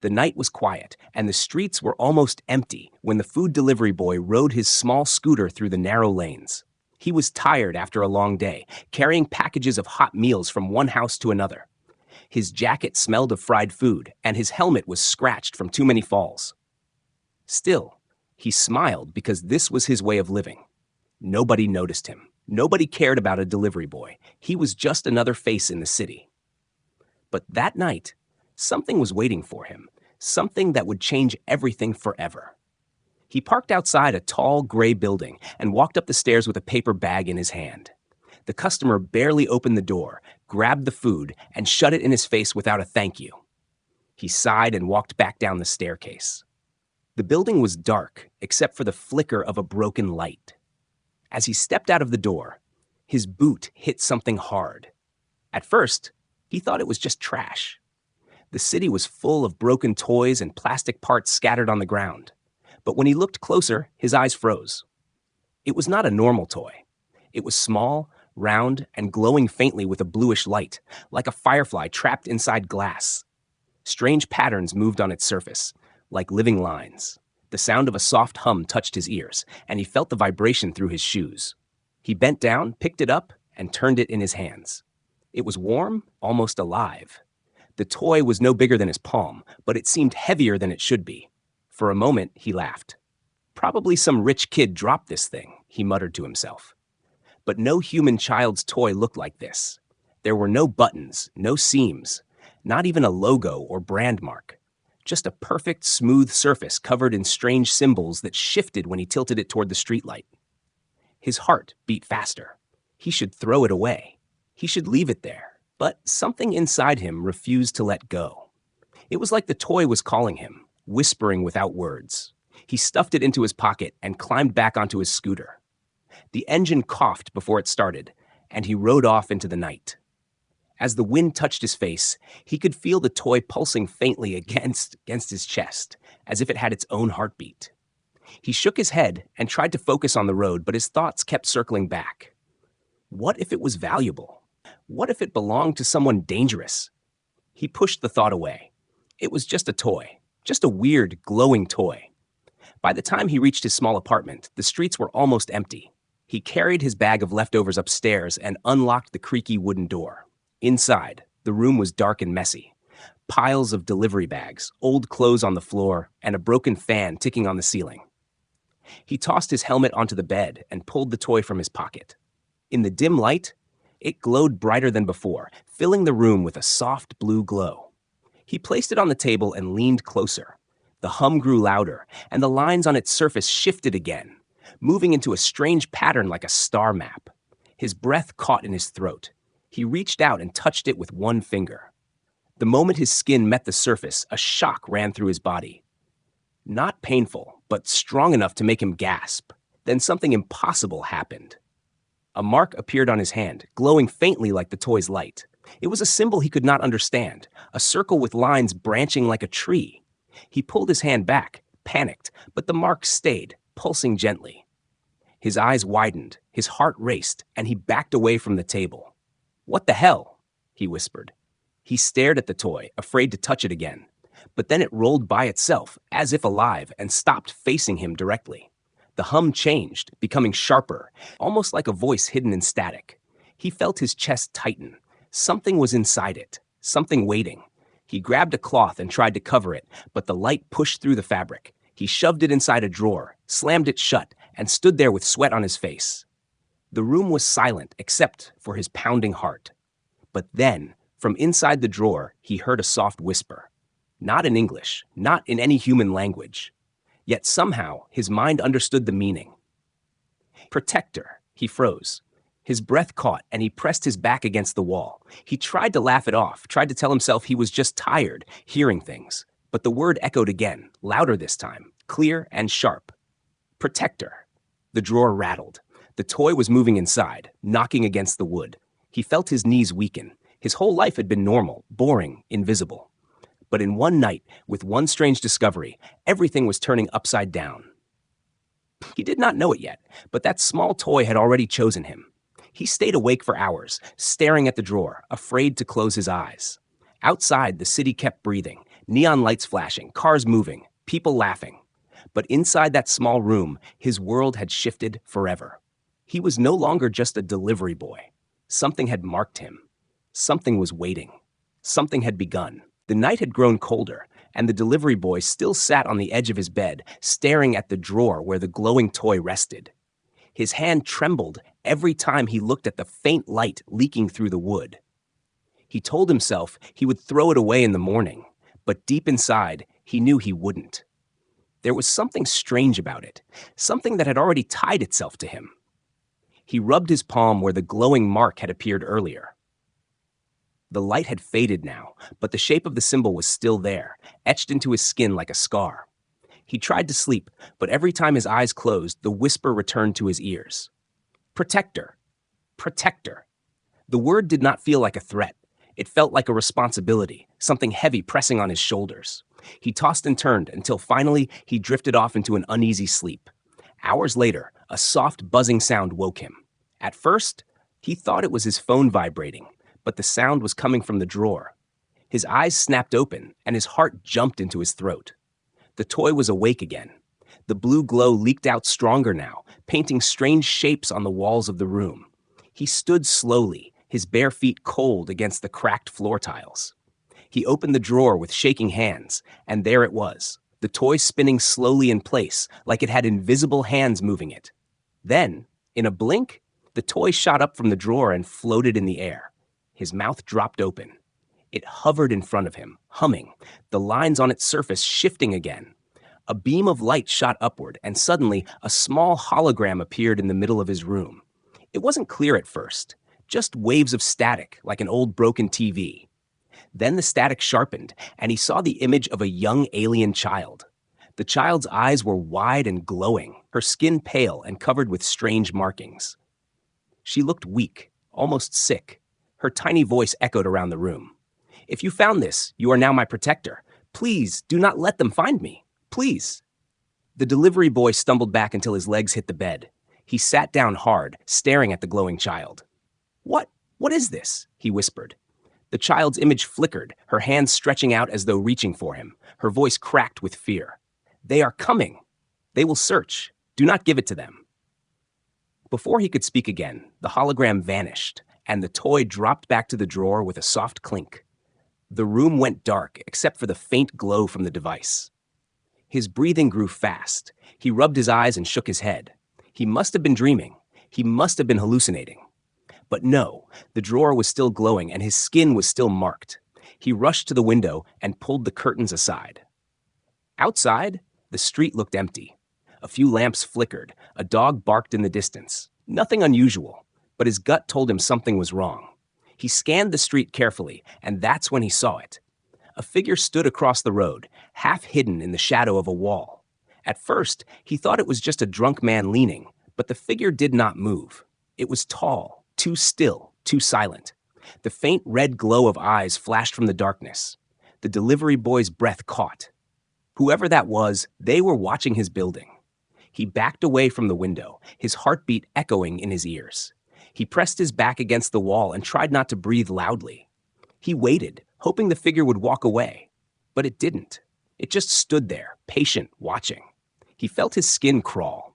The night was quiet, and the streets were almost empty when the food delivery boy rode his small scooter through the narrow lanes. He was tired after a long day, carrying packages of hot meals from one house to another. His jacket smelled of fried food, and his helmet was scratched from too many falls. Still, he smiled because this was his way of living. Nobody noticed him. Nobody cared about a delivery boy. He was just another face in the city. But that night, something was waiting for him, something that would change everything forever. He parked outside a tall, gray building and walked up the stairs with a paper bag in his hand. The customer barely opened the door, grabbed the food, and shut it in his face without a thank you. He sighed and walked back down the staircase. The building was dark, except for the flicker of a broken light. As he stepped out of the door, his boot hit something hard. At first, he thought it was just trash. The city was full of broken toys and plastic parts scattered on the ground. But when he looked closer, his eyes froze. It was not a normal toy. It was small, round, and glowing faintly with a bluish light, like a firefly trapped inside glass. Strange patterns moved on its surface, like living lines. The sound of a soft hum touched his ears, and he felt the vibration through his shoes. He bent down, picked it up, and turned it in his hands. It was warm, almost alive. The toy was no bigger than his palm, but it seemed heavier than it should be. For a moment, he laughed. Probably some rich kid dropped this thing, he muttered to himself. But no human child's toy looked like this. There were no buttons, no seams, not even a logo or brand mark. Just a perfect, smooth surface covered in strange symbols that shifted when he tilted it toward the streetlight. His heart beat faster. He should throw it away. He should leave it there. But something inside him refused to let go. It was like the toy was calling him, whispering without words. He stuffed it into his pocket and climbed back onto his scooter. The engine coughed before it started, and he rode off into the night. As the wind touched his face, he could feel the toy pulsing faintly against his chest, as if it had its own heartbeat. He shook his head and tried to focus on the road, but his thoughts kept circling back. What if it was valuable? What if it belonged to someone dangerous? He pushed the thought away. It was just a toy, just a weird, glowing toy. By the time he reached his small apartment, the streets were almost empty. He carried his bag of leftovers upstairs and unlocked the creaky wooden door. Inside, the room was dark and messy. Piles of delivery bags, old clothes on the floor, and a broken fan ticking on the ceiling. He tossed his helmet onto the bed and pulled the toy from his pocket. In the dim light, it glowed brighter than before, filling the room with a soft blue glow. He placed it on the table and leaned closer. The hum grew louder, and the lines on its surface shifted again, moving into a strange pattern like a star map. His breath caught in his throat. He reached out and touched it with one finger. The moment his skin met the surface, a shock ran through his body. Not painful, but strong enough to make him gasp. Then something impossible happened. A mark appeared on his hand, glowing faintly like the toy's light. It was a symbol he could not understand, a circle with lines branching like a tree. He pulled his hand back, panicked, but the mark stayed, pulsing gently. His eyes widened, his heart raced, and he backed away from the table. "What the hell?" he whispered. He stared at the toy, afraid to touch it again. But then it rolled by itself, as if alive, and stopped facing him directly. The hum changed, becoming sharper, almost like a voice hidden in static. He felt his chest tighten. Something was inside it, something waiting. He grabbed a cloth and tried to cover it, but the light pushed through the fabric. He shoved it inside a drawer, slammed it shut, and stood there with sweat on his face. The room was silent except for his pounding heart. But then, from inside the drawer, he heard a soft whisper. Not in English, not in any human language. Yet somehow, his mind understood the meaning. "Protector," he froze. His breath caught, and he pressed his back against the wall. He tried to laugh it off, tried to tell himself he was just tired, hearing things. But the word echoed again, louder this time, clear and sharp. "Protector." The drawer rattled. The toy was moving inside, knocking against the wood. He felt his knees weaken. His whole life had been normal, boring, invisible. But in one night, with one strange discovery, everything was turning upside down. He did not know it yet, but that small toy had already chosen him. He stayed awake for hours, staring at the drawer, afraid to close his eyes. Outside, the city kept breathing, Neon lights flashing, cars moving, people laughing. But inside that small room, his world had shifted forever. He was no longer just a delivery boy. Something had marked him. Something was waiting. Something had begun. The night had grown colder, and the delivery boy still sat on the edge of his bed, staring at the drawer where the glowing toy rested. His hand trembled every time he looked at the faint light leaking through the wood. He told himself he would throw it away in the morning, but deep inside, he knew he wouldn't. There was something strange about it, something that had already tied itself to him. He rubbed his palm where the glowing mark had appeared earlier. The light had faded now, but the shape of the symbol was still there, etched into his skin like a scar. He tried to sleep, but every time his eyes closed, the whisper returned to his ears. Protector. Protector. The word did not feel like a threat. It felt like a responsibility, something heavy pressing on his shoulders. He tossed and turned until finally he drifted off into an uneasy sleep. Hours later, a soft buzzing sound woke him. At first, he thought it was his phone vibrating, but the sound was coming from the drawer. His eyes snapped open, and his heart jumped into his throat. The toy was awake again. The blue glow leaked out stronger now, painting strange shapes on the walls of the room. He stood slowly, his bare feet cold against the cracked floor tiles. He opened the drawer with shaking hands, and there it was, the toy spinning slowly in place, like it had invisible hands moving it. Then, in a blink, the toy shot up from the drawer and floated in the air. His mouth dropped open. It hovered in front of him, humming, the lines on its surface shifting again. A beam of light shot upward, and suddenly a small hologram appeared in the middle of his room. It wasn't clear at first, just waves of static like an old broken TV. Then the static sharpened, and he saw the image of a young alien child. The child's eyes were wide and glowing, her skin pale and covered with strange markings. She looked weak, almost sick. Her tiny voice echoed around the room. "If you found this, you are now my protector. Please do not let them find me. Please." The delivery boy stumbled back until his legs hit the bed. He sat down hard, staring at the glowing child. What is this?" he whispered. The child's image flickered, her hands stretching out as though reaching for him. Her voice cracked with fear. "They are coming. They will search. Do not give it to them." Before he could speak again, the hologram vanished, and the toy dropped back to the drawer with a soft clink. The room went dark, except for the faint glow from the device. His breathing grew fast. He rubbed his eyes and shook his head. He must have been dreaming. He must have been hallucinating. But no, the drawer was still glowing and his skin was still marked. He rushed to the window and pulled the curtains aside. Outside, the street looked empty. A few lamps flickered. A dog barked in the distance. Nothing unusual, but his gut told him something was wrong. He scanned the street carefully, and that's when he saw it. A figure stood across the road, half hidden in the shadow of a wall. At first, he thought it was just a drunk man leaning, but the figure did not move. It was tall, too still, too silent. The faint red glow of eyes flashed from the darkness. The delivery boy's breath caught. Whoever that was, they were watching his building. He backed away from the window, his heartbeat echoing in his ears. He pressed his back against the wall and tried not to breathe loudly. He waited, hoping the figure would walk away. But it didn't. It just stood there, patient, watching. He felt his skin crawl.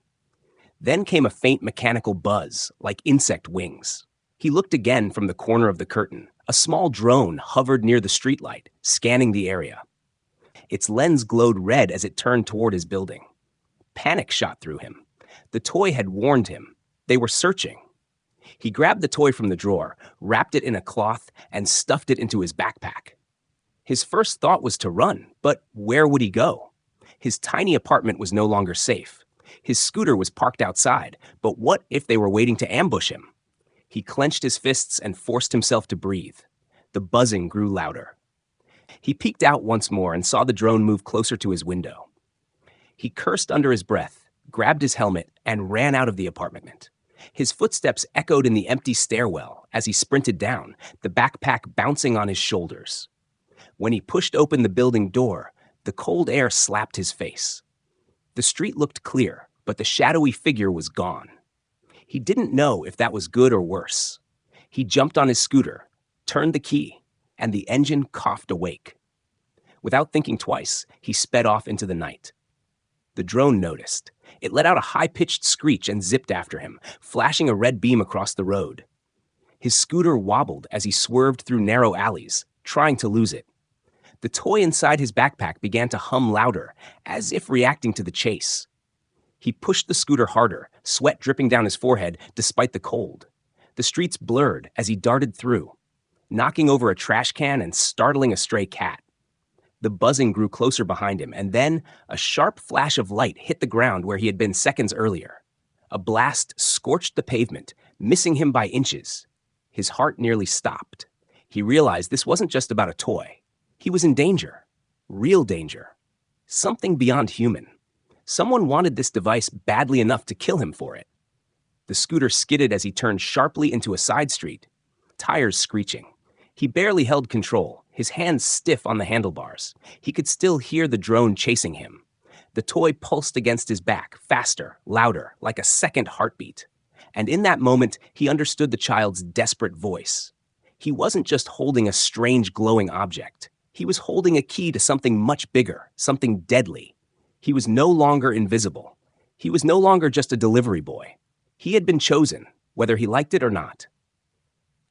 Then came a faint mechanical buzz, like insect wings. He looked again from the corner of the curtain. A small drone hovered near the streetlight, scanning the area. Its lens glowed red as it turned toward his building. Panic shot through him. The toy had warned him. They were searching. He grabbed the toy from the drawer, wrapped it in a cloth, and stuffed it into his backpack. His first thought was to run, but where would he go? His tiny apartment was no longer safe. His scooter was parked outside, but what if they were waiting to ambush him? He clenched his fists and forced himself to breathe. The buzzing grew louder. He peeked out once more and saw the drone move closer to his window. He cursed under his breath, grabbed his helmet, and ran out of the apartment. His footsteps echoed in the empty stairwell as he sprinted down, the backpack bouncing on his shoulders. When he pushed open the building door, the cold air slapped his face. The street looked clear, but the shadowy figure was gone. He didn't know if that was good or worse. He jumped on his scooter, turned the key, and the engine coughed awake. Without thinking twice, he sped off into the night. The drone noticed. It let out a high-pitched screech and zipped after him, flashing a red beam across the road. His scooter wobbled as he swerved through narrow alleys, trying to lose it. The toy inside his backpack began to hum louder, as if reacting to the chase. He pushed the scooter harder, sweat dripping down his forehead despite the cold. The streets blurred as he darted through, knocking over a trash can and startling a stray cat. The buzzing grew closer behind him, and then a sharp flash of light hit the ground where he had been seconds earlier. A blast scorched the pavement, missing him by inches. His heart nearly stopped. He realized this wasn't just about a toy. He was in danger. Real danger. Something beyond human. Someone wanted this device badly enough to kill him for it. The scooter skidded as he turned sharply into a side street, tires screeching. He barely held control, his hands stiff on the handlebars. He could still hear the drone chasing him. The toy pulsed against his back, faster, louder, like a second heartbeat. And in that moment, he understood the child's desperate voice. He wasn't just holding a strange glowing object. He was holding a key to something much bigger, something deadly. He was no longer invisible. He was no longer just a delivery boy. He had been chosen, whether he liked it or not.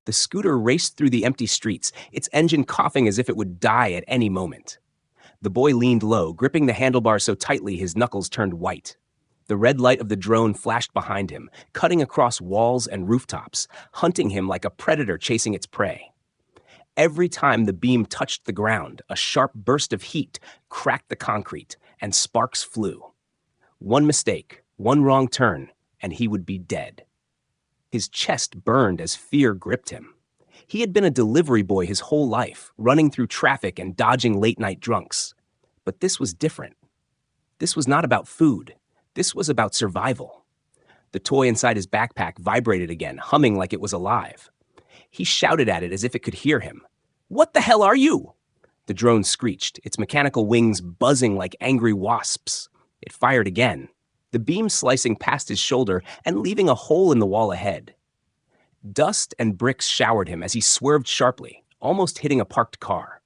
The scooter raced through the empty streets, its engine coughing as if it would die at any moment. The boy leaned low, gripping the handlebar so tightly his knuckles turned white. The red light of the drone flashed behind him, cutting across walls and rooftops, hunting him like a predator chasing its prey. Every time the beam touched the ground, a sharp burst of heat cracked the concrete, and sparks flew. One mistake, one wrong turn, and he would be dead. His chest burned as fear gripped him. He had been a delivery boy his whole life, running through traffic and dodging late-night drunks. But this was different. This was not about food. This was about survival. The toy inside his backpack vibrated again, humming like it was alive. He shouted at it as if it could hear him. "What the hell are you?" The drone screeched, its mechanical wings buzzing like angry wasps. It fired again, the beam slicing past his shoulder and leaving a hole in the wall ahead. Dust and bricks showered him as he swerved sharply, almost hitting a parked car.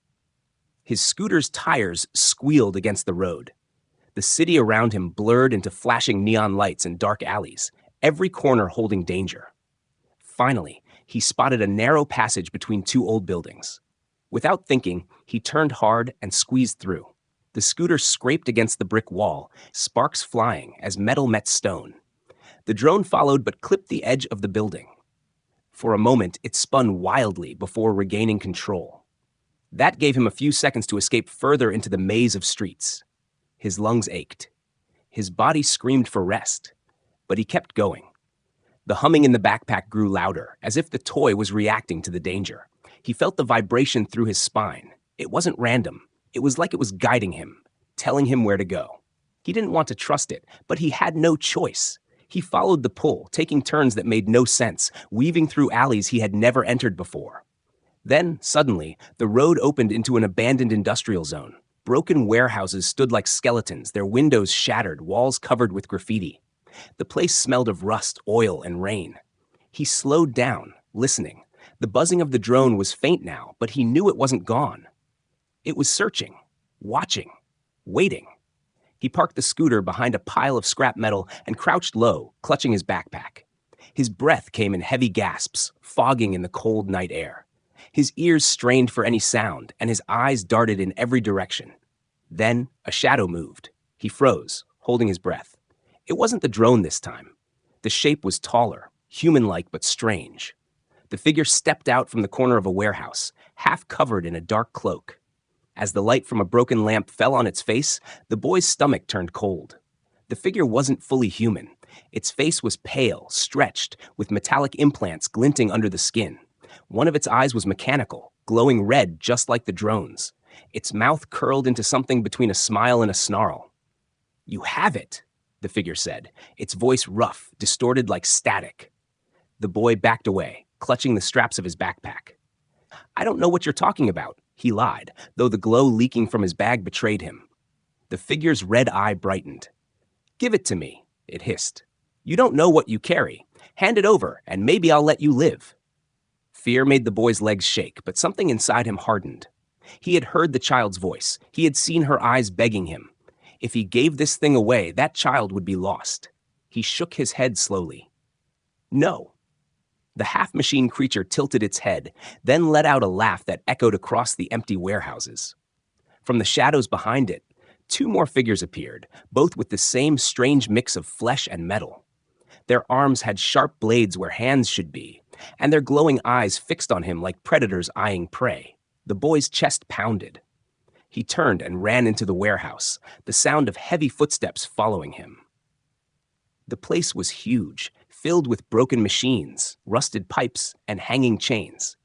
His scooter's tires squealed against the road. The city around him blurred into flashing neon lights and dark alleys, every corner holding danger. Finally, he spotted a narrow passage between two old buildings. Without thinking, he turned hard and squeezed through. The scooter scraped against the brick wall, sparks flying as metal met stone. The drone followed but clipped the edge of the building. For a moment, it spun wildly before regaining control. That gave him a few seconds to escape further into the maze of streets. His lungs ached. His body screamed for rest, but he kept going. The humming in the backpack grew louder, as if the toy was reacting to the danger. He felt the vibration through his spine. It wasn't random. It was like it was guiding him, telling him where to go. He didn't want to trust it, but he had no choice. He followed the pull, taking turns that made no sense, weaving through alleys he had never entered before. Then, suddenly, the road opened into an abandoned industrial zone. Broken warehouses stood like skeletons, their windows shattered, walls covered with graffiti. The place smelled of rust, oil, and rain. He slowed down, listening. The buzzing of the drone was faint now, but he knew it wasn't gone. It was searching, watching, waiting. He parked the scooter behind a pile of scrap metal and crouched low, clutching his backpack. His breath came in heavy gasps, fogging in the cold night air. His ears strained for any sound, and his eyes darted in every direction. Then, a shadow moved. He froze, holding his breath. It wasn't the drone this time. The shape was taller, human-like but strange. The figure stepped out from the corner of a warehouse, half covered in a dark cloak. As the light from a broken lamp fell on its face, the boy's stomach turned cold. The figure wasn't fully human. Its face was pale, stretched, with metallic implants glinting under the skin. One of its eyes was mechanical, glowing red just like the drone's. Its mouth curled into something between a smile and a snarl. "You have it," the figure said, its voice rough, distorted like static. The boy backed away, clutching the straps of his backpack. "I don't know what you're talking about," he lied, though the glow leaking from his bag betrayed him. The figure's red eye brightened. "Give it to me," it hissed. "You don't know what you carry. Hand it over, and maybe I'll let you live." Fear made the boy's legs shake, but something inside him hardened. He had heard the child's voice. He had seen her eyes begging him. If he gave this thing away, that child would be lost. He shook his head slowly. No. The half-machine creature tilted its head, then let out a laugh that echoed across the empty warehouses. From the shadows behind it, two more figures appeared, both with the same strange mix of flesh and metal. Their arms had sharp blades where hands should be, and their glowing eyes fixed on him like predators eyeing prey. The boy's chest pounded. He turned and ran into the warehouse, the sound of heavy footsteps following him. The place was huge, filled with broken machines, rusted pipes, and hanging chains.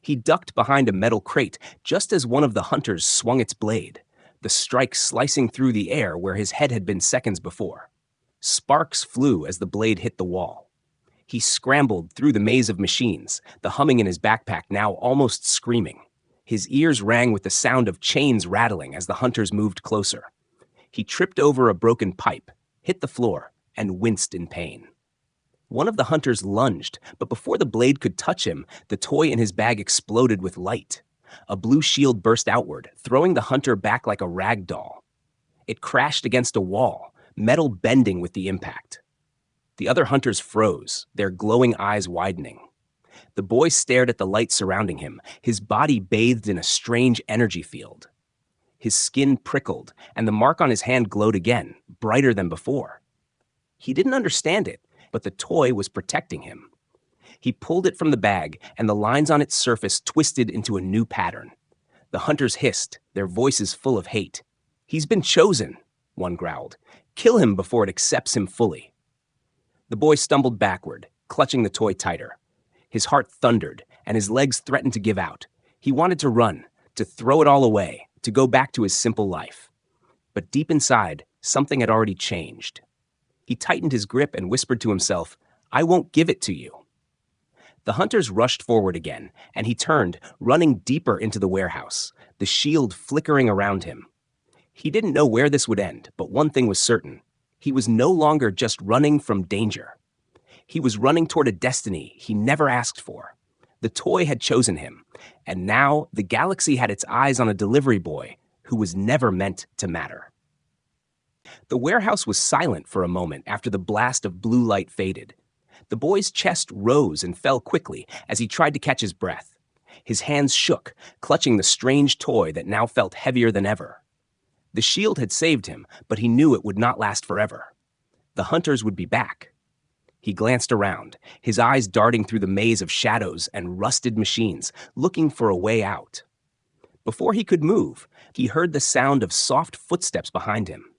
He ducked behind a metal crate just as one of the hunters swung its blade, the strike slicing through the air where his head had been seconds before. Sparks flew as the blade hit the wall. He scrambled through the maze of machines, the humming in his backpack now almost screaming. His ears rang with the sound of chains rattling as the hunters moved closer. He tripped over a broken pipe, hit the floor, and winced in pain. One of the hunters lunged, but before the blade could touch him, the toy in his bag exploded with light. A blue shield burst outward, throwing the hunter back like a rag doll. It crashed against a wall, metal bending with the impact. The other hunters froze, their glowing eyes widening. The boy stared at the light surrounding him, his body bathed in a strange energy field. His skin prickled, and the mark on his hand glowed again, brighter than before. He didn't understand it, but the toy was protecting him. He pulled it from the bag, and the lines on its surface twisted into a new pattern. The hunters hissed, their voices full of hate. "He's been chosen," one growled. "Kill him before it accepts him fully." The boy stumbled backward, clutching the toy tighter. His heart thundered, and his legs threatened to give out. He wanted to run, to throw it all away, to go back to his simple life. But deep inside, something had already changed. He tightened his grip and whispered to himself, "I won't give it to you." The hunters rushed forward again, and he turned, running deeper into the warehouse, the shield flickering around him. He didn't know where this would end, but one thing was certain. He was no longer just running from danger. He was running toward a destiny he never asked for. The toy had chosen him, and now the galaxy had its eyes on a delivery boy who was never meant to matter. The warehouse was silent for a moment after the blast of blue light faded. The boy's chest rose and fell quickly as he tried to catch his breath. His hands shook, clutching the strange toy that now felt heavier than ever. The shield had saved him, but he knew it would not last forever. The hunters would be back. He glanced around, his eyes darting through the maze of shadows and rusted machines, looking for a way out. Before he could move, he heard the sound of soft footsteps behind him.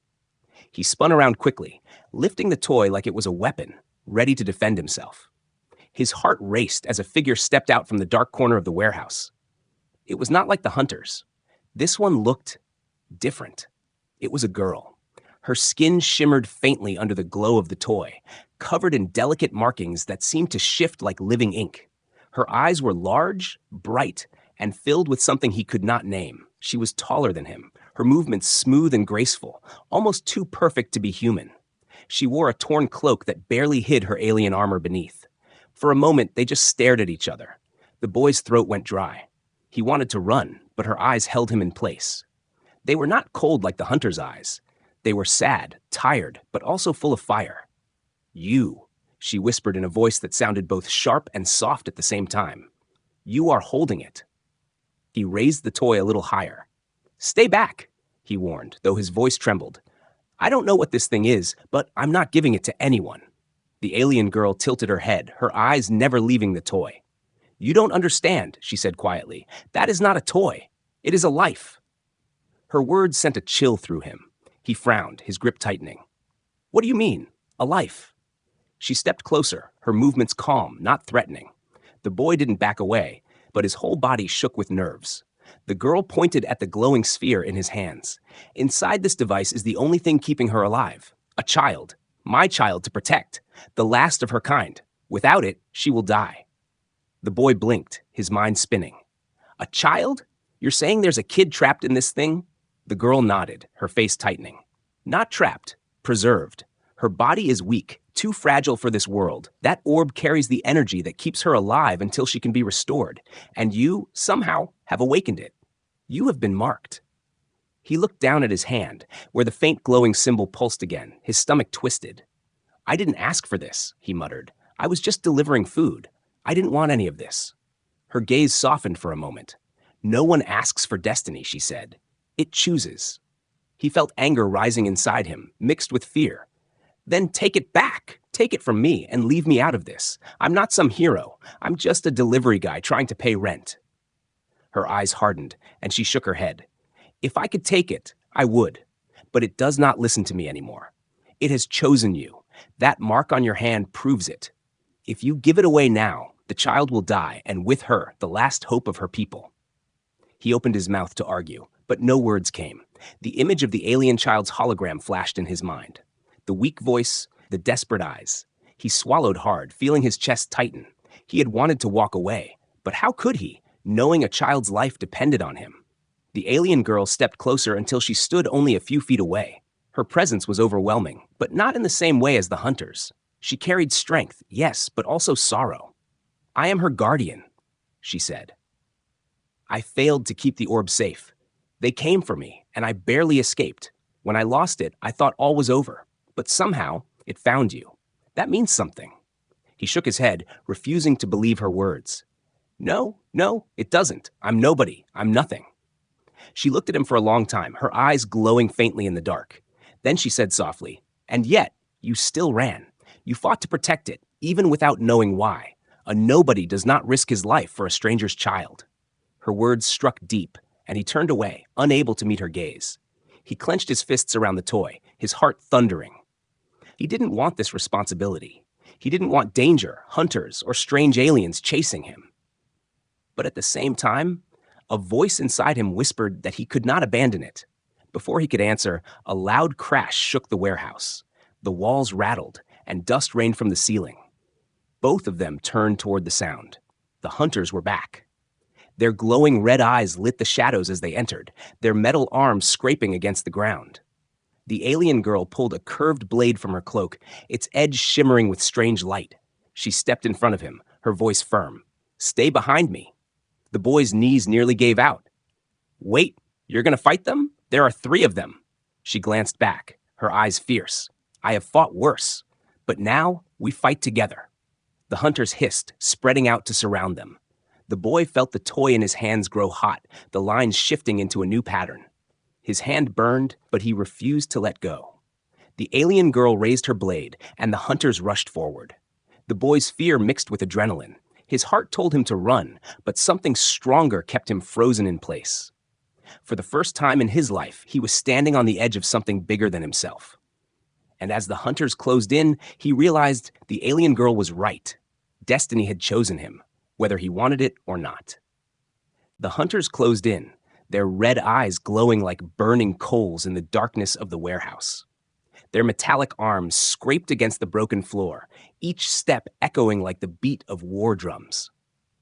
He spun around quickly, lifting the toy like it was a weapon, ready to defend himself. His heart raced as a figure stepped out from the dark corner of the warehouse. It was not like the hunters. This one looked different. It was a girl. Her skin shimmered faintly under the glow of the toy, covered in delicate markings that seemed to shift like living ink. Her eyes were large, bright, and filled with something he could not name. She was taller than him, her movements smooth and graceful, almost too perfect to be human. She wore a torn cloak that barely hid her alien armor beneath. For a moment, they just stared at each other. The boy's throat went dry. He wanted to run, but her eyes held him in place. They were not cold like the hunter's eyes. They were sad, tired, but also full of fire. "You," she whispered in a voice that sounded both sharp and soft at the same time. "You are holding it." He raised the toy a little higher. "Stay back," he warned, though his voice trembled. "I don't know what this thing is, but I'm not giving it to anyone." The alien girl tilted her head, her eyes never leaving the toy. "You don't understand," she said quietly. "That is not a toy. It is a life." Her words sent a chill through him. He frowned, his grip tightening. "What do you mean, a life?" She stepped closer, her movements calm, not threatening. The boy didn't back away, but his whole body shook with nerves. The girl pointed at the glowing sphere in his hands. "Inside this device is the only thing keeping her alive. A child. My child to protect. The last of her kind. Without it, she will die." The boy blinked, his mind spinning. "A child? You're saying there's a kid trapped in this thing?" The girl nodded, her face tightening. "Not trapped. Preserved. Her body is weak, too fragile for this world. That orb carries the energy that keeps her alive until she can be restored, and you, somehow, have awakened it." You have been marked." He looked down at his hand, where the faint glowing symbol pulsed again, his stomach twisted. "I didn't ask for this," he muttered. "I was just delivering food. I didn't want any of this." Her gaze softened for a moment. "No one asks for destiny," she said. "It chooses." He felt anger rising inside him, mixed with fear. "Then take it back. Take it from me and leave me out of this. I'm not some hero. I'm just a delivery guy trying to pay rent." Her eyes hardened, and she shook her head. "If I could take it, I would. But it does not listen to me anymore. It has chosen you. That mark on your hand proves it. If you give it away now, the child will die, and with her, the last hope of her people." He opened his mouth to argue, but no words came. The image of the alien child's hologram flashed in his mind. The weak voice, the desperate eyes. He swallowed hard, feeling his chest tighten. He had wanted to walk away, but how could he, knowing a child's life depended on him? The alien girl stepped closer until she stood only a few feet away. Her presence was overwhelming, but not in the same way as the hunters. She carried strength, yes, but also sorrow. "I am her guardian," she said. "I failed to keep the orb safe. They came for me, and I barely escaped. When I lost it, I thought all was over. But somehow, it found you. That means something." He shook his head, refusing to believe her words. No, it doesn't. I'm nobody. I'm nothing." She looked at him for a long time, her eyes glowing faintly in the dark. Then she said softly, "And yet, you still ran. You fought to protect it, even without knowing why. A nobody does not risk his life for a stranger's child." Her words struck deep, and he turned away, unable to meet her gaze. He clenched his fists around the toy, his heart thundering. He didn't want this responsibility. He didn't want danger, hunters, or strange aliens chasing him. But at the same time, a voice inside him whispered that he could not abandon it. Before he could answer, a loud crash shook the warehouse. The walls rattled, and dust rained from the ceiling. Both of them turned toward the sound. The hunters were back. Their glowing red eyes lit the shadows as they entered, their metal arms scraping against the ground. The alien girl pulled a curved blade from her cloak, its edge shimmering with strange light. She stepped in front of him, her voice firm. "Stay behind me." The boy's knees nearly gave out. "Wait, you're going to fight them? There are 3 of them." She glanced back, her eyes fierce. "I have fought worse, but now we fight together." The hunters hissed, spreading out to surround them. The boy felt the toy in his hands grow hot, the lines shifting into a new pattern. His hand burned, but he refused to let go. The alien girl raised her blade, and the hunters rushed forward. The boy's fear mixed with adrenaline. His heart told him to run, but something stronger kept him frozen in place. For the first time in his life, he was standing on the edge of something bigger than himself. And as the hunters closed in, he realized the alien girl was right. Destiny had chosen him, whether he wanted it or not. The hunters closed in, their red eyes glowing like burning coals in the darkness of the warehouse. Their metallic arms scraped against the broken floor, each step echoing like the beat of war drums.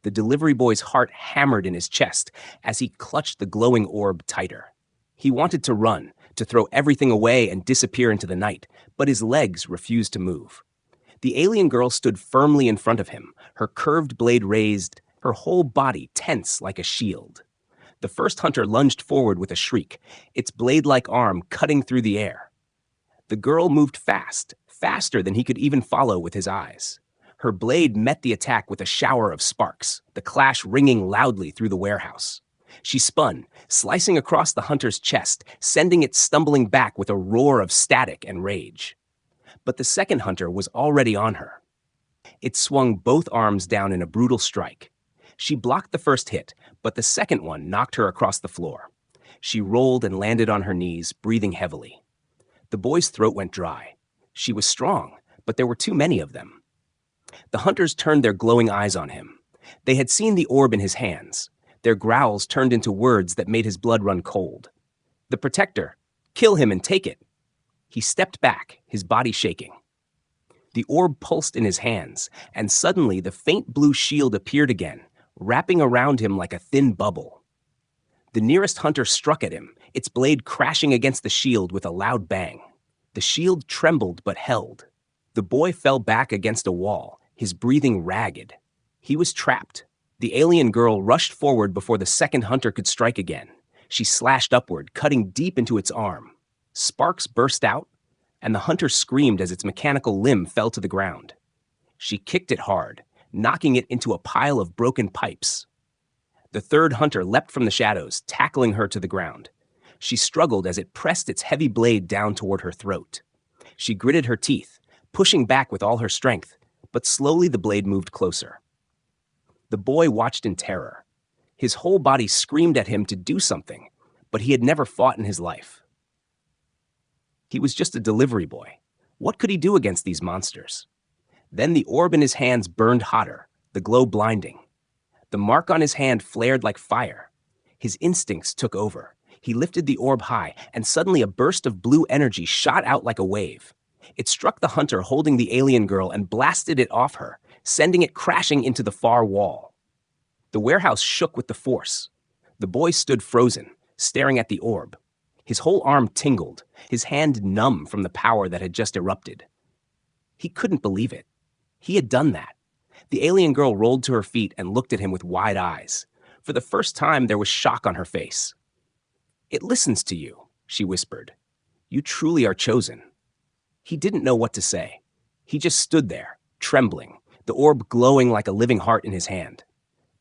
The delivery boy's heart hammered in his chest as he clutched the glowing orb tighter. He wanted to run, to throw everything away and disappear into the night, but his legs refused to move. The alien girl stood firmly in front of him, her curved blade raised, her whole body tense like a shield. The first hunter lunged forward with a shriek, its blade-like arm cutting through the air. The girl moved fast, faster than he could even follow with his eyes. Her blade met the attack with a shower of sparks, the clash ringing loudly through the warehouse. She spun, slicing across the hunter's chest, sending it stumbling back with a roar of static and rage. But the second hunter was already on her. It swung both arms down in a brutal strike. She blocked the first hit, but the second one knocked her across the floor. She rolled and landed on her knees, breathing heavily. The boy's throat went dry. She was strong, but there were too many of them. The hunters turned their glowing eyes on him. They had seen the orb in his hands. Their growls turned into words that made his blood run cold. "The protector! Kill him and take it!" He stepped back, his body shaking. The orb pulsed in his hands, and suddenly the faint blue shield appeared again, wrapping around him like a thin bubble. The nearest hunter struck at him, its blade crashing against the shield with a loud bang. The shield trembled but held. The boy fell back against a wall, his breathing ragged. He was trapped. The alien girl rushed forward before the second hunter could strike again. She slashed upward, cutting deep into its arm. Sparks burst out, and the hunter screamed as its mechanical limb fell to the ground. She kicked it hard, knocking it into a pile of broken pipes. The third hunter leapt from the shadows, tackling her to the ground. She struggled as it pressed its heavy blade down toward her throat. She gritted her teeth, pushing back with all her strength, but slowly the blade moved closer. The boy watched in terror. His whole body screamed at him to do something, but he had never fought in his life. He was just a delivery boy. What could he do against these monsters? Then the orb in his hands burned hotter, the glow blinding. The mark on his hand flared like fire. His instincts took over. He lifted the orb high, and suddenly a burst of blue energy shot out like a wave. It struck the hunter holding the alien girl and blasted it off her, sending it crashing into the far wall. The warehouse shook with the force. The boy stood frozen, staring at the orb. His whole arm tingled, his hand numb from the power that had just erupted. He couldn't believe it. He had done that. The alien girl rolled to her feet and looked at him with wide eyes. For the first time, there was shock on her face. "It listens to you," she whispered. "You truly are chosen." He didn't know what to say. He just stood there, trembling, the orb glowing like a living heart in his hand.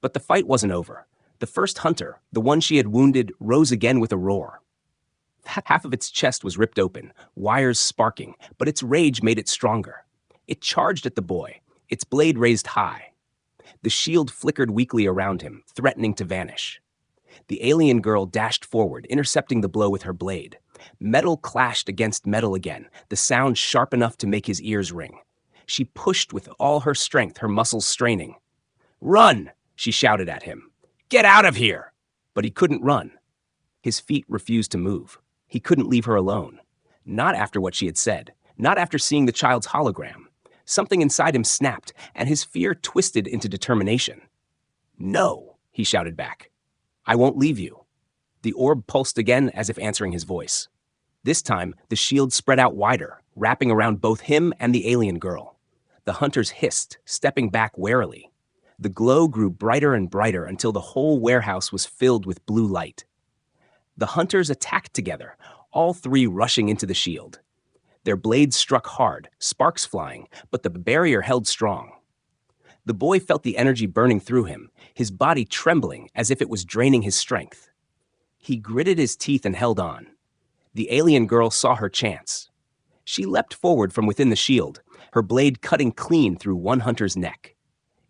But the fight wasn't over. The first hunter, the one she had wounded, rose again with a roar. Half of its chest was ripped open, wires sparking, but its rage made it stronger. It charged at the boy, its blade raised high. The shield flickered weakly around him, threatening to vanish. The alien girl dashed forward, intercepting the blow with her blade. Metal clashed against metal again, the sound sharp enough to make his ears ring. She pushed with all her strength, her muscles straining. "Run!" she shouted at him. "Get out of here!" But he couldn't run. His feet refused to move. He couldn't leave her alone. Not after what she had said. Not after seeing the child's hologram. Something inside him snapped, and his fear twisted into determination. "No," he shouted back. "I won't leave you." The orb pulsed again as if answering his voice. This time, the shield spread out wider, wrapping around both him and the alien girl. The hunters hissed, stepping back warily. The glow grew brighter and brighter until the whole warehouse was filled with blue light. The hunters attacked together, all three rushing into the shield. Their blades struck hard, sparks flying, but the barrier held strong. The boy felt the energy burning through him, his body trembling as if it was draining his strength. He gritted his teeth and held on. The alien girl saw her chance. She leapt forward from within the shield, her blade cutting clean through one hunter's neck.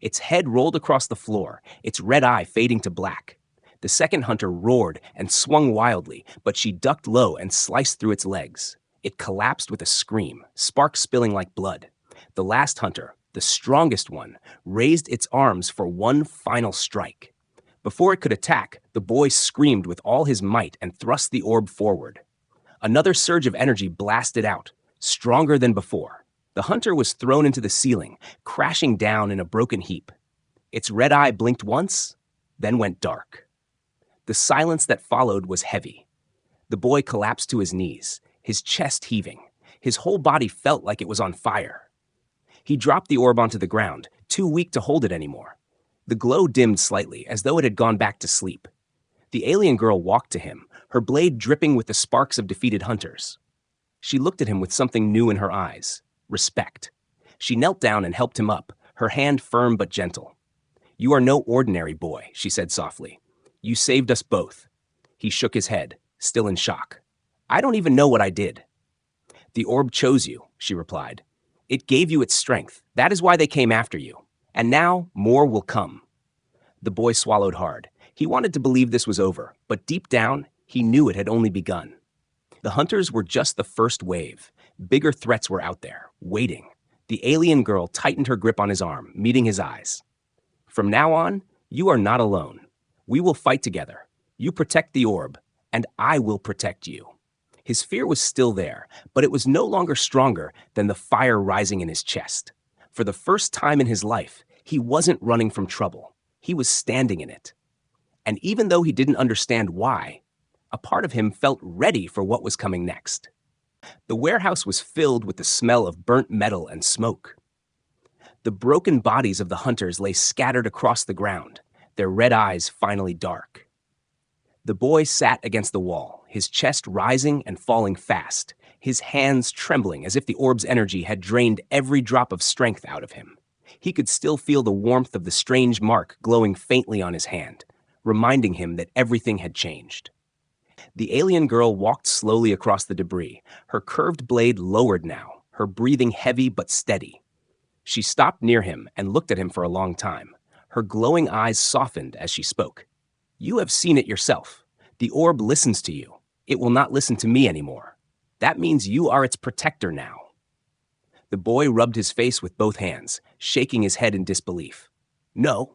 Its head rolled across the floor, its red eye fading to black. The second hunter roared and swung wildly, but she ducked low and sliced through its legs. It collapsed with a scream, sparks spilling like blood. The last hunter, the strongest one, raised its arms for one final strike. Before it could attack, the boy screamed with all his might and thrust the orb forward. Another surge of energy blasted out, stronger than before. The hunter was thrown into the ceiling, crashing down in a broken heap. Its red eye blinked once, then went dark. The silence that followed was heavy. The boy collapsed to his knees, his chest heaving. His whole body felt like it was on fire. He dropped the orb onto the ground, too weak to hold it anymore. The glow dimmed slightly, as though it had gone back to sleep. The alien girl walked to him, her blade dripping with the sparks of defeated hunters. She looked at him with something new in her eyes, respect. She knelt down and helped him up, her hand firm but gentle. "You are no ordinary boy," she said softly. "You saved us both." He shook his head, still in shock. "I don't even know what I did." "The orb chose you," she replied. "It gave you its strength. That is why they came after you. And now, more will come." The boy swallowed hard. He wanted to believe this was over, but deep down, he knew it had only begun. The hunters were just the first wave. Bigger threats were out there, waiting. The alien girl tightened her grip on his arm, meeting his eyes. "From now on, you are not alone. We will fight together. You protect the orb, and I will protect you." His fear was still there, but it was no longer stronger than the fire rising in his chest. For the first time in his life, he wasn't running from trouble. He was standing in it. And even though he didn't understand why, a part of him felt ready for what was coming next. The warehouse was filled with the smell of burnt metal and smoke. The broken bodies of the hunters lay scattered across the ground, their red eyes finally dark. The boy sat against the wall, his chest rising and falling fast, his hands trembling as if the orb's energy had drained every drop of strength out of him. He could still feel the warmth of the strange mark glowing faintly on his hand, reminding him that everything had changed. The alien girl walked slowly across the debris, her curved blade lowered now, her breathing heavy but steady. She stopped near him and looked at him for a long time. Her glowing eyes softened as she spoke. "You have seen it yourself. The orb listens to you. It will not listen to me anymore. That means you are its protector now." The boy rubbed his face with both hands, shaking his head in disbelief. No,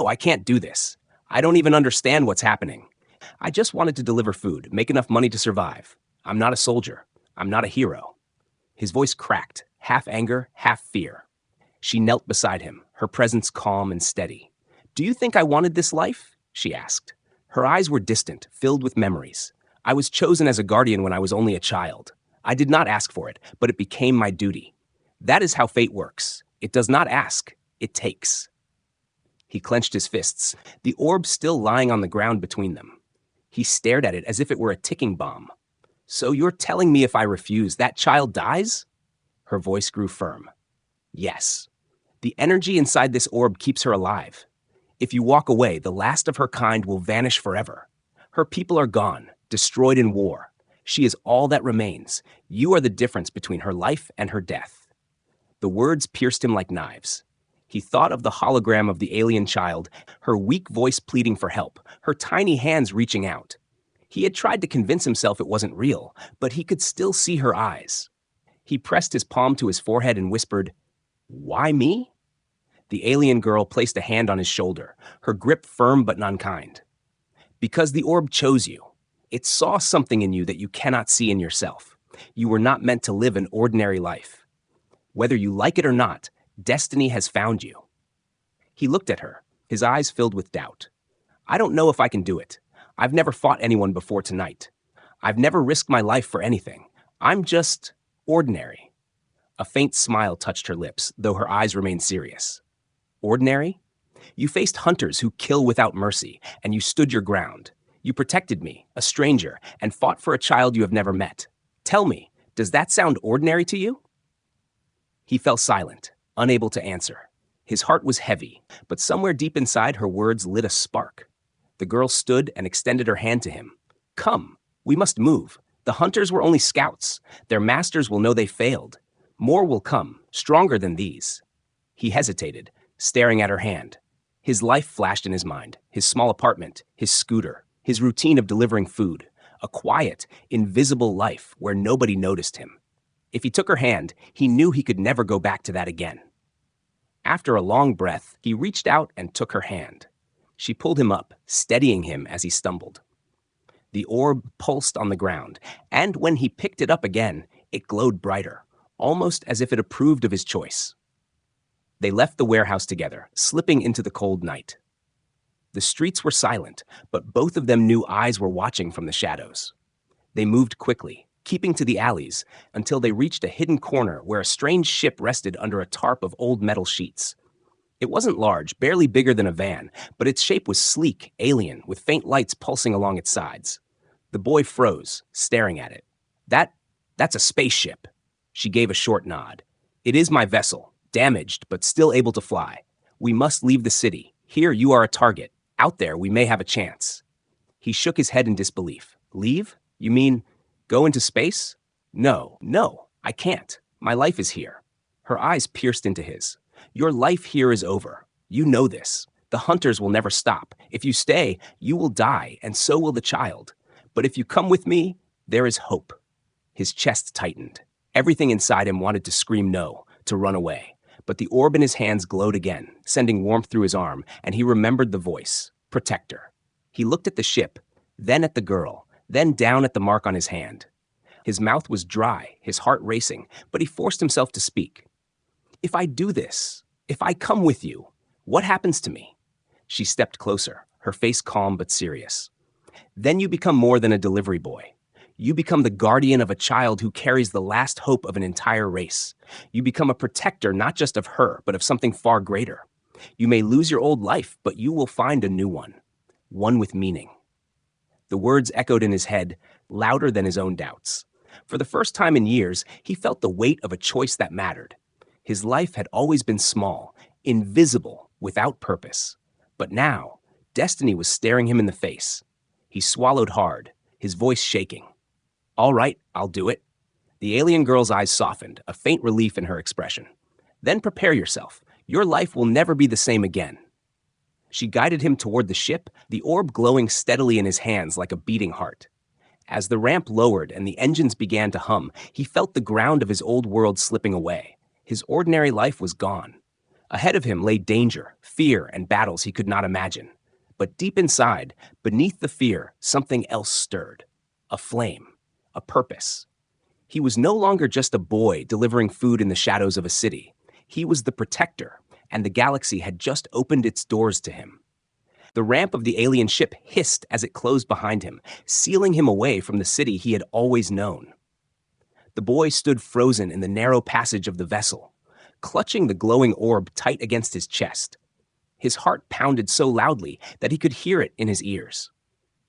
I can't do this. I don't even understand what's happening. I just wanted to deliver food, make enough money to survive. I'm not a soldier. I'm not a hero." His voice cracked, half anger, half fear. She knelt beside him, her presence calm and steady. "Do you think I wanted this life?" she asked. Her eyes were distant, filled with memories. "I was chosen as a guardian when I was only a child. I did not ask for it, but it became my duty. That is how fate works. It does not ask, it takes." He clenched his fists, the orb still lying on the ground between them. He stared at it as if it were a ticking bomb. "So you're telling me if I refuse, that child dies?" Her voice grew firm. "Yes. The energy inside this orb keeps her alive. If you walk away, the last of her kind will vanish forever. Her people are gone, destroyed in war. She is all that remains. You are the difference between her life and her death." The words pierced him like knives. He thought of the hologram of the alien child, her weak voice pleading for help, her tiny hands reaching out. He had tried to convince himself it wasn't real, but he could still see her eyes. He pressed his palm to his forehead and whispered, "Why me?" The alien girl placed a hand on his shoulder, her grip firm but unkind. "Because the orb chose you. It saw something in you that you cannot see in yourself. You were not meant to live an ordinary life. Whether you like it or not, destiny has found you." He looked at her, his eyes filled with doubt. "I don't know if I can do it. I've never fought anyone before tonight. I've never risked my life for anything. I'm just ordinary." A faint smile touched her lips, though her eyes remained serious. "Ordinary? You faced hunters who kill without mercy, and you stood your ground. You protected me, a stranger, and fought for a child you have never met. Tell me, does that sound ordinary to you?" He fell silent, unable to answer. His heart was heavy, but somewhere deep inside her words lit a spark. The girl stood and extended her hand to him. "Come, we must move. The hunters were only scouts. Their masters will know they failed. More will come, stronger than these." He hesitated, staring at her hand. His life flashed in his mind, his small apartment, his scooter, his routine of delivering food, a quiet, invisible life where nobody noticed him. If he took her hand, he knew he could never go back to that again. After a long breath, he reached out and took her hand. She pulled him up, steadying him as he stumbled. The orb pulsed on the ground, and when he picked it up again, it glowed brighter, almost as if it approved of his choice. They left the warehouse together, slipping into the cold night. The streets were silent, but both of them knew eyes were watching from the shadows. They moved quickly, keeping to the alleys, until they reached a hidden corner where a strange ship rested under a tarp of old metal sheets. It wasn't large, barely bigger than a van, but its shape was sleek, alien, with faint lights pulsing along its sides. The boy froze, staring at it. That's a spaceship." She gave a short nod. "It is my vessel, damaged but still able to fly. We must leave the city. Here you are a target. Out there we may have a chance." He shook his head in disbelief. "Leave? You mean go into space?" No, I can't. My life is here." Her eyes pierced into his. "Your life here is over. You know this. The hunters will never stop. If you stay, you will die, and so will the child. But if you come with me, there is hope." His chest tightened. Everything inside him wanted to scream no, to run away. But the orb in his hands glowed again, sending warmth through his arm, and he remembered the voice, protector. He looked at the ship, then at the girl, then down at the mark on his hand. His mouth was dry, his heart racing, but he forced himself to speak. "If I do this, if I come with you, what happens to me?" She stepped closer, her face calm but serious. "Then you become more than a delivery boy. You become the guardian of a child who carries the last hope of an entire race. You become a protector not just of her, but of something far greater. You may lose your old life, but you will find a new one with meaning." The words echoed in his head, louder than his own doubts. For the first time in years, he felt the weight of a choice that mattered. His life had always been small, invisible, without purpose. But now, destiny was staring him in the face. He swallowed hard, his voice shaking. "All right, I'll do it." The alien girl's eyes softened, a faint relief in her expression. "Then prepare yourself. Your life will never be the same again." She guided him toward the ship, the orb glowing steadily in his hands like a beating heart. As the ramp lowered and the engines began to hum, he felt the ground of his old world slipping away. His ordinary life was gone. Ahead of him lay danger, fear, and battles he could not imagine. But deep inside, beneath the fear, something else stirred. A flame. A purpose. He was no longer just a boy delivering food in the shadows of a city. He was the protector, and the galaxy had just opened its doors to him. The ramp of the alien ship hissed as it closed behind him, sealing him away from the city he had always known. The boy stood frozen in the narrow passage of the vessel, clutching the glowing orb tight against his chest. His heart pounded so loudly that he could hear it in his ears.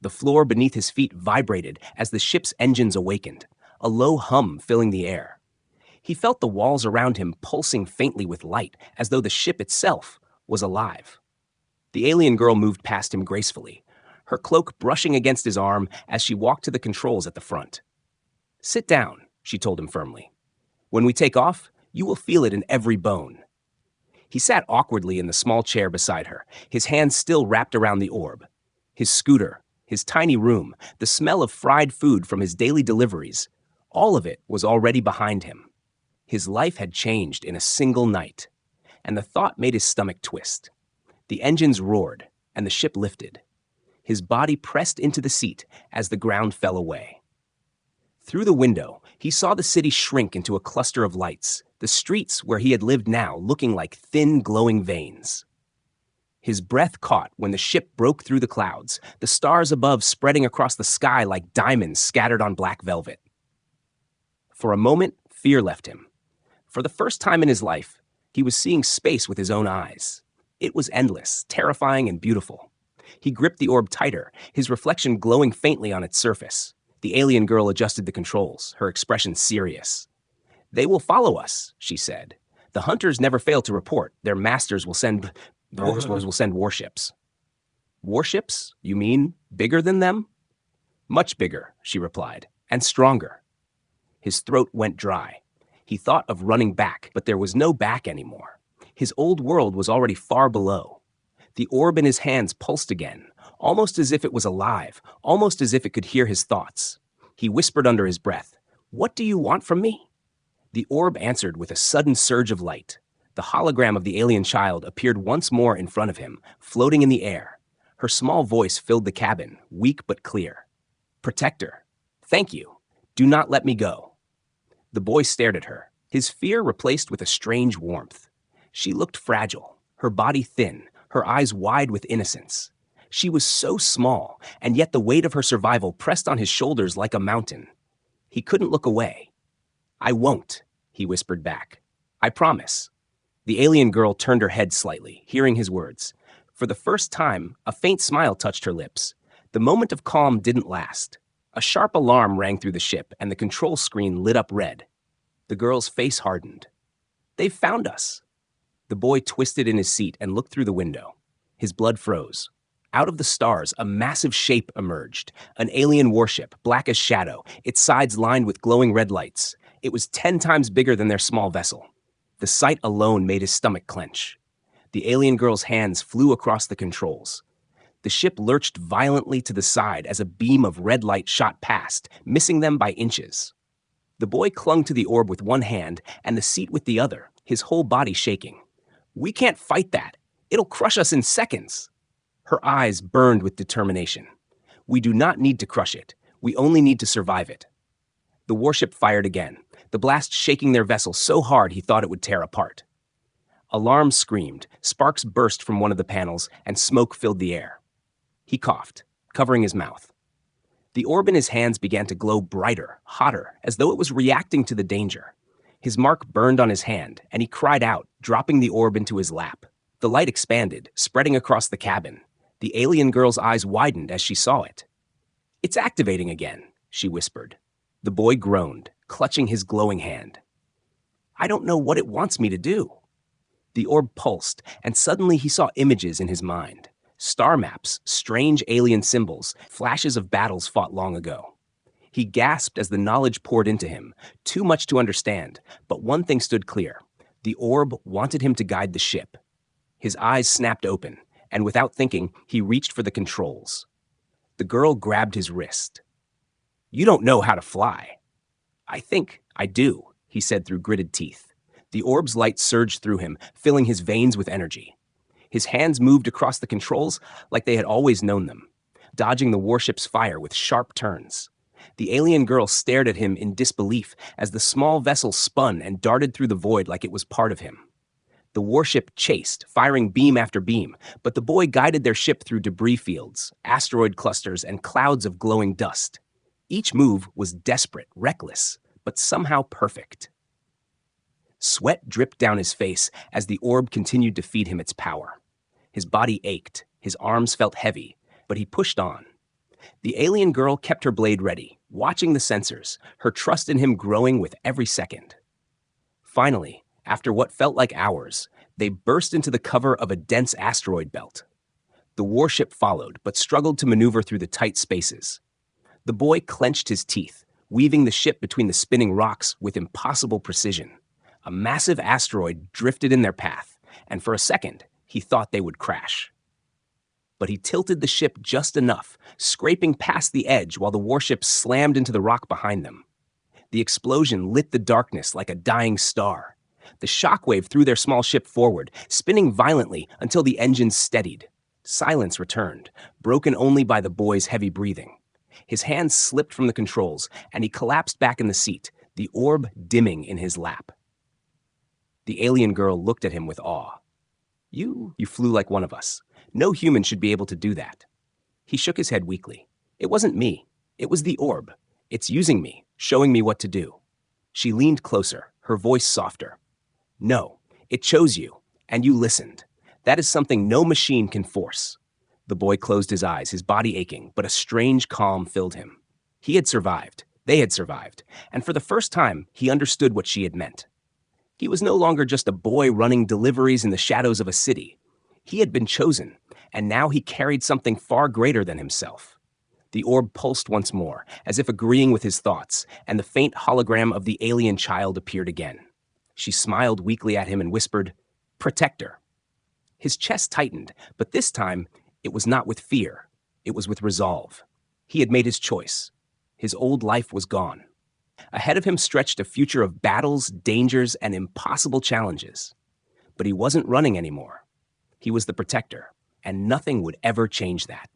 The floor beneath his feet vibrated as the ship's engines awakened, a low hum filling the air. He felt the walls around him pulsing faintly with light, as though the ship itself was alive. The alien girl moved past him gracefully, her cloak brushing against his arm as she walked to the controls at the front. "Sit down," she told him firmly. "When we take off, you will feel it in every bone." He sat awkwardly in the small chair beside her, his hands still wrapped around the orb. His scooter, his tiny room, the smell of fried food from his daily deliveries, all of it was already behind him. His life had changed in a single night, and the thought made his stomach twist. The engines roared, and the ship lifted. His body pressed into the seat as the ground fell away. Through the window, he saw the city shrink into a cluster of lights, the streets where he had lived now looking like thin, glowing veins. His breath caught when the ship broke through the clouds, the stars above spreading across the sky like diamonds scattered on black velvet. For a moment, fear left him. For the first time in his life, he was seeing space with his own eyes. It was endless, terrifying, and beautiful. He gripped the orb tighter, his reflection glowing faintly on its surface. The alien girl adjusted the controls, her expression serious. "They will follow us," she said. "The hunters never fail to report. Their masters will send warships." "Warships? You mean bigger than them?" "Much bigger," she replied, "and stronger." His throat went dry. He thought of running back, but there was no back anymore. His old world was already far below. The orb in his hands pulsed again, almost as if it was alive, almost as if it could hear his thoughts. He whispered under his breath, "What do you want from me?" The orb answered with a sudden surge of light. The hologram of the alien child appeared once more in front of him, floating in the air. Her small voice filled the cabin, weak but clear. "Protector, thank you. Do not let me go." The boy stared at her, his fear replaced with a strange warmth. She looked fragile, her body thin, her eyes wide with innocence. She was so small, and yet the weight of her survival pressed on his shoulders like a mountain. He couldn't look away. "I won't," he whispered back. "I promise." The alien girl turned her head slightly, hearing his words. For the first time, a faint smile touched her lips. The moment of calm didn't last. A sharp alarm rang through the ship, and the control screen lit up red. The girl's face hardened. "They've found us." The boy twisted in his seat and looked through the window. His blood froze. Out of the stars, a massive shape emerged. An alien warship, black as shadow, its sides lined with glowing red lights. It was 10 times bigger than their small vessel. The sight alone made his stomach clench. The alien girl's hands flew across the controls. The ship lurched violently to the side as a beam of red light shot past, missing them by inches. The boy clung to the orb with one hand and the seat with the other, his whole body shaking. "We can't fight that. It'll crush us in seconds." Her eyes burned with determination. "We do not need to crush it. We only need to survive it." The warship fired again, the blast shaking their vessel so hard he thought it would tear apart. Alarms screamed, sparks burst from one of the panels, and smoke filled the air. He coughed, covering his mouth. The orb in his hands began to glow brighter, hotter, as though it was reacting to the danger. His mark burned on his hand, and he cried out, dropping the orb into his lap. The light expanded, spreading across the cabin. The alien girl's eyes widened as she saw it. It's activating again, she whispered. The boy groaned, clutching his glowing hand. I don't know what it wants me to do. The orb pulsed, and suddenly he saw images in his mind. Star maps, strange alien symbols, flashes of battles fought long ago. He gasped as the knowledge poured into him, too much to understand, but one thing stood clear. The orb wanted him to guide the ship. His eyes snapped open, and without thinking, he reached for the controls. The girl grabbed his wrist. You don't know how to fly. I think I do, he said through gritted teeth. The orb's light surged through him, filling his veins with energy. His hands moved across the controls like they had always known them, dodging the warship's fire with sharp turns. The alien girl stared at him in disbelief as the small vessel spun and darted through the void like it was part of him. The warship chased, firing beam after beam, but the boy guided their ship through debris fields, asteroid clusters, and clouds of glowing dust. Each move was desperate, reckless, but somehow perfect. Sweat dripped down his face as the orb continued to feed him its power. His body ached, his arms felt heavy, but he pushed on. The alien girl kept her blade ready, watching the sensors, her trust in him growing with every second. Finally, after what felt like hours, they burst into the cover of a dense asteroid belt. The warship followed, but struggled to maneuver through the tight spaces. The boy clenched his teeth, weaving the ship between the spinning rocks with impossible precision. A massive asteroid drifted in their path, and for a second, he thought they would crash. But he tilted the ship just enough, scraping past the edge while the warship slammed into the rock behind them. The explosion lit the darkness like a dying star. The shockwave threw their small ship forward, spinning violently until the engines steadied. Silence returned, broken only by the boy's heavy breathing. His hands slipped from the controls, and he collapsed back in the seat, the orb dimming in his lap. The alien girl looked at him with awe. You flew like one of us. No human should be able to do that. He shook his head weakly. It wasn't me. It was the orb. It's using me, showing me what to do. She leaned closer, her voice softer. No, it chose you, and you listened. That is something no machine can force. The boy closed his eyes, his body aching, but a strange calm filled him. He had survived. They had survived. And for the first time, he understood what she had meant. He was no longer just a boy running deliveries in the shadows of a city. He had been chosen, and now he carried something far greater than himself. The orb pulsed once more, as if agreeing with his thoughts, and the faint hologram of the alien child appeared again. She smiled weakly at him and whispered, "Protector." His chest tightened, but this time, it was not with fear. It was with resolve. He had made his choice. His old life was gone. Ahead of him stretched a future of battles, dangers, and impossible challenges. But he wasn't running anymore. He was the protector, and nothing would ever change that.